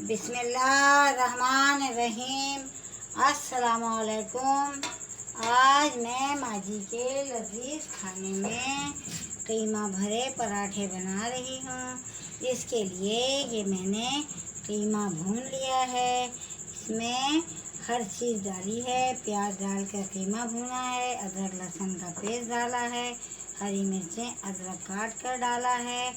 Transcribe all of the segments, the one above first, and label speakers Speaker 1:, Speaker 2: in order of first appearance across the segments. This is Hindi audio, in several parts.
Speaker 1: बिस्मिल्लाहिर्रहमानिर्रहीम। अस्सलामुअलैकुम। आज मैं माजी के लजीज खाने में कीमा भरे पराठे बना रही हूँ। इसके लिए ये मैंने कीमा भून लिया है। इसमें हर चीज़ डाली है। प्याज डालकर कीमा भुना है, अदरक लहसुन का पेस्ट डाला है, हरी मिर्चें अदरक काट कर डाला है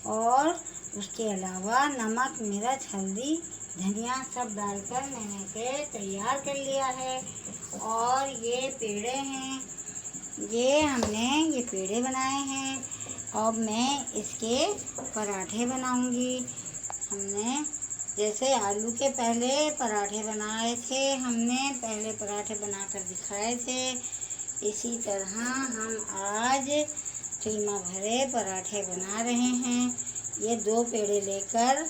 Speaker 1: और उसके अलावा नमक, मिर्च, हल्दी, धनिया सब डालकर मैंने इसे तैयार कर लिया है। और ये पेड़े हैं, ये पेड़े बनाए हैं। अब मैं इसके पराठे बनाऊंगी। हमने जैसे आलू के पहले पराठे बनाए थे, हमने पहले पराठे बनाकर दिखाए थे, इसी तरह हम आज कीमा भरे पराठे बना रहे हैं। ये दो पेड़े लेकर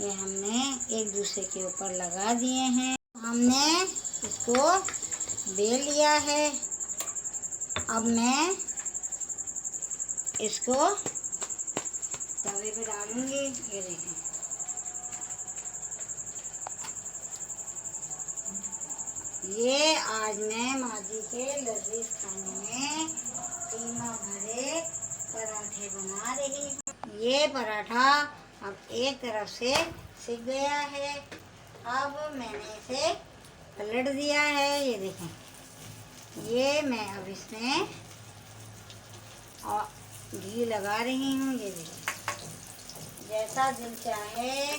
Speaker 1: ये हमने एक दूसरे के ऊपर लगा दिए हैं। हमने इसको बेल लिया है। अब मैं इसको तवे पे डालूंगी। ये देखें, ये आज मैं माजी के लजीज खाने में कीमा भरे पराठे बना रही हूँ। ये पराठा अब एक तरफ से सिक गया है। अब मैंने इसे पलट दिया है। ये देखें, ये मैं अब इसमें घी लगा रही हूँ। ये देखें, जैसा दिल चाहे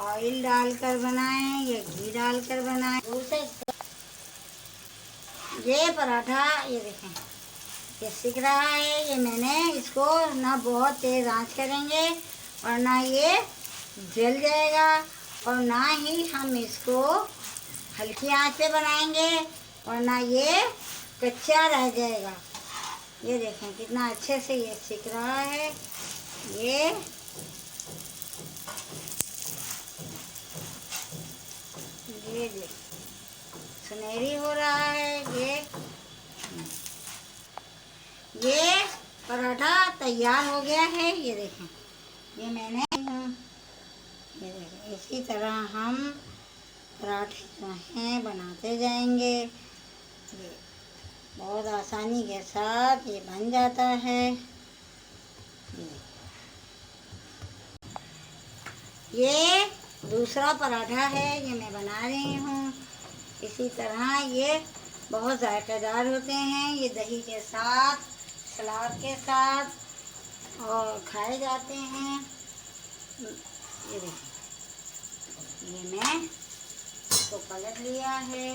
Speaker 1: ऑयल डालकर बनाएं या घी डालकर बनाएं। ये पराठा ये देखें, ये सिक रहा है। ये मैंने इसको ना बहुत तेज़ आंच करेंगे और ना ये जल जाएगा और ना ही हम इसको हल्की आंच पे बनाएंगे और ना ये कच्चा रह जाएगा। ये देखें कितना अच्छे से ये सिक रहा है। ये देखें, सुनहरी हो रहा है। ये पराठा तैयार हो गया है। ये देखें, ये मैंने ये देखें, इसी तरह हम पराठे जो हैं बनाते जाएंगे। ये बहुत आसानी के साथ ये बन जाता है। ये दूसरा पराठा है, ये मैं बना रही हूँ। इसी तरह ये बहुत जायकेदार होते हैं। ये दही के साथ, सलाद के साथ और खाए जाते हैं। ये देखिए, ये मैं इसको पलट लिया है।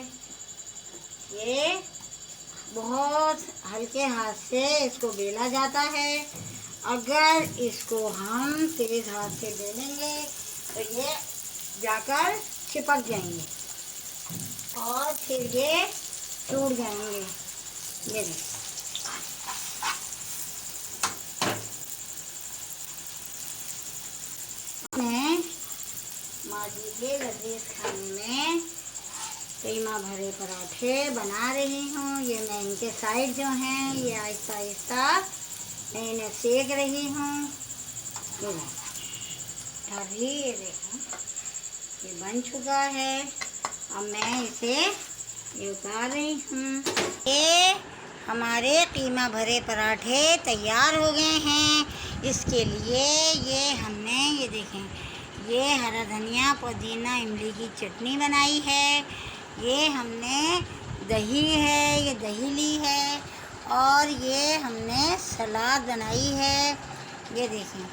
Speaker 1: ये बहुत हल्के हाथ से इसको बेला जाता है। अगर इसको हम तेज हाथ से बेलेंगे तो ये जाकर चिपक जाएंगे और फिर ये टूट जाएंगे। ये देखिए, मैं माजी के लजीज खाने में कीमा भरे पराठे बना रही हूँ। ये मैं इनके साइड जो हैं ये आहिस्ता आहिस्ता मैं इन्हें सेक रही हूँ। अभी ये देखो, ये बन चुका है। अब मैं इसे ये उतार रही हूँ। ये हमारे कीमा भरे पराठे तैयार हो गए हैं। इसके लिए ये हमने ये देखें, ये हरा धनिया, पुदीना, इमली की चटनी बनाई है। ये हमने दही है, ये दही ली है और ये हमने सलाद बनाई है। ये देखें,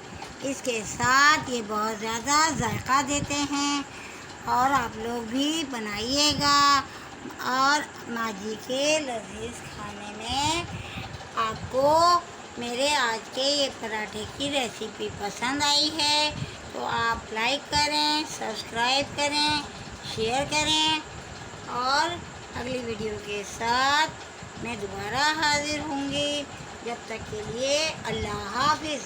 Speaker 1: इसके साथ ये बहुत ज़्यादा जायका देते हैं और आप लोग भी बनाइएगा। और माजी के लजीज खाने में आपको मेरे आज के ये पराठे की रेसिपी पसंद आई है तो आप लाइक करें, सब्सक्राइब करें, शेयर करें और अगली वीडियो के साथ मैं दोबारा हाजिर होंगी। जब तक के लिए अल्लाह हाफिज़।